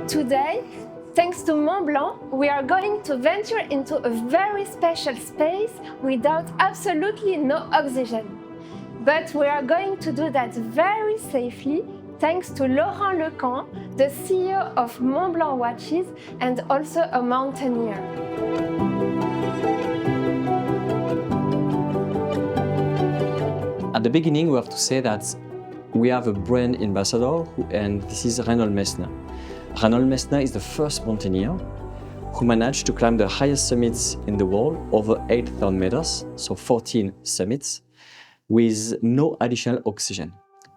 Today, thanks to Montblanc, we are going to venture into a very special space without absolutely no oxygen. But we are going to do that very safely thanks to Laurent Lecamp, the CEO of Montblanc Watches and also a mountaineer. At the beginning, we have to say that we have a brand ambassador, and this is Reinhold Messner. Reinhold Messner is the first mountaineer who managed to climb the highest summits in the world, over 8,000 meters, so 14 summits, with no additional oxygen.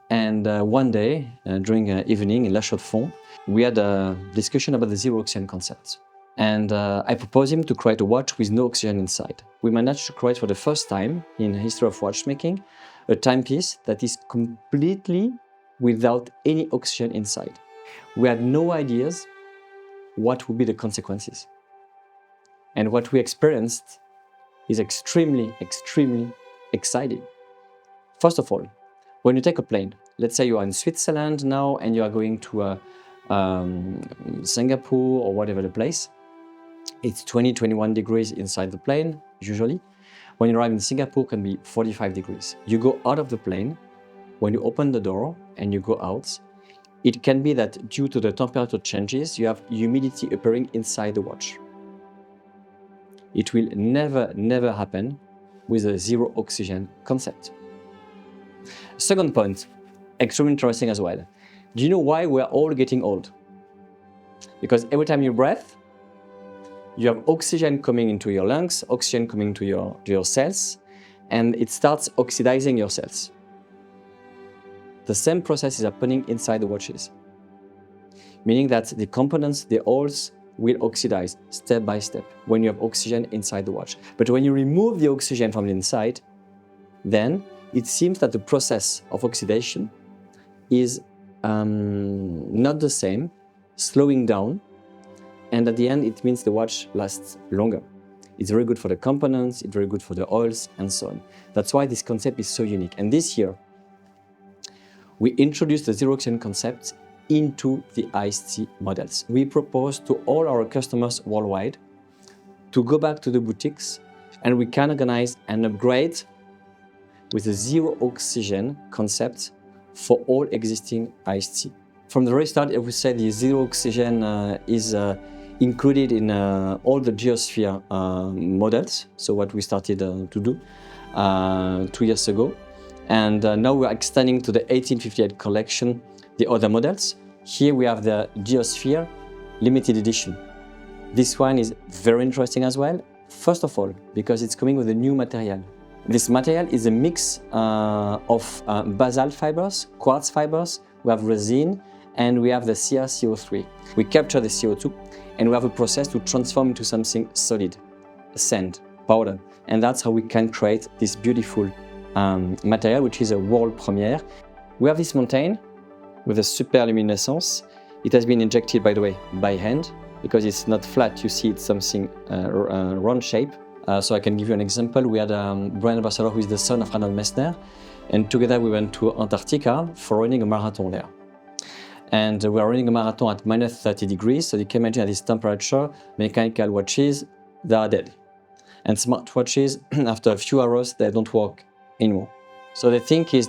And one day, during an evening in La Chaux-de-Fonds, we had a discussion about the zero oxygen concept. And I proposed him to create a watch with no oxygen inside. We managed to create for the first time in the history of watchmaking a timepiece that is completely without any oxygen inside. We had no ideas what would be the consequences. And what we experienced is extremely, extremely exciting. First of all, when you take a plane, let's say you are in Switzerland now and you are going to Singapore or whatever the place, it's 20, 21 degrees inside the plane, usually. When you arrive in Singapore, it can be 45 degrees. You go out of the plane, when you open the door and you go out, it can be that due to the temperature changes, you have humidity appearing inside the watch. It will never, never happen with a zero oxygen concept. Second point, extremely interesting as well. Do you know why we are all getting old? Because every time you breathe, you have oxygen coming into your lungs, oxygen coming to your cells, and it starts oxidizing your cells. The same process is happening inside the watches, meaning that the components, the oils, will oxidize step by step when you have oxygen inside the watch. But when you remove the oxygen from the inside, then it seems that the process of oxidation is not the same, slowing down, and at the end it means the watch lasts longer. It's very good for the components, it's very good for the oils, and so on. That's why this concept is so unique. And this year, we introduced the zero oxygen concept into the iced tea models. We propose to all our customers worldwide to go back to the boutiques, and we can organize an upgrade with a zero oxygen concept for all existing iced tea. From the very start, I would say the zero oxygen is included in all the Geosphere models, so what we started to do 2 years ago. And now we're extending to the 1858 collection, the other models. Here we have the Geosphere limited edition. This one is very interesting as well. First of all, because it's coming with a new material. This material is a mix of basalt fibers, quartz fibers, we have resin, and we have the CrCO3. We capture the CO2, and we have a process to transform into something solid, sand, powder. And that's how we can create this beautiful material, which is a world premiere. We have this mountain with a super luminescence. It has been injected, by the way, by hand, because it's not flat. You see it's something round shape. So I can give you an example. We had a brand ambassador who is the son of Reinhold Messner, and together we went to Antarctica for running a marathon there. And we are running a marathon at minus 30 degrees, so you can imagine at this temperature, mechanical watches, they are dead. And smart watches, after a few hours, they don't work anymore. So the thing is,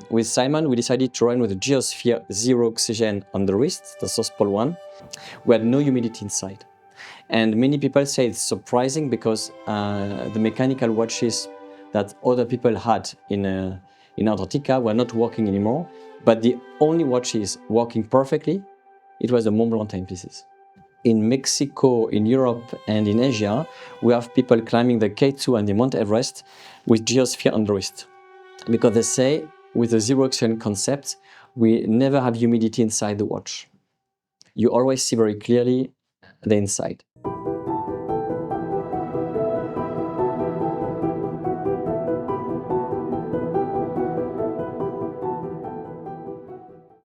with Simon, we decided to run with the Geosphere zero oxygen on the wrist, the South Pole one. We had no humidity inside. And many people say it's surprising because the mechanical watches that other people had in Antarctica were not working anymore. But the only watches working perfectly, it was the Montblanc timepieces. In Mexico, in Europe, and in Asia, we have people climbing the K2 and the Mount Everest with Geosphere on the wrist. Because they say, with the zero oxygen concept, we never have humidity inside the watch. You always see very clearly the inside.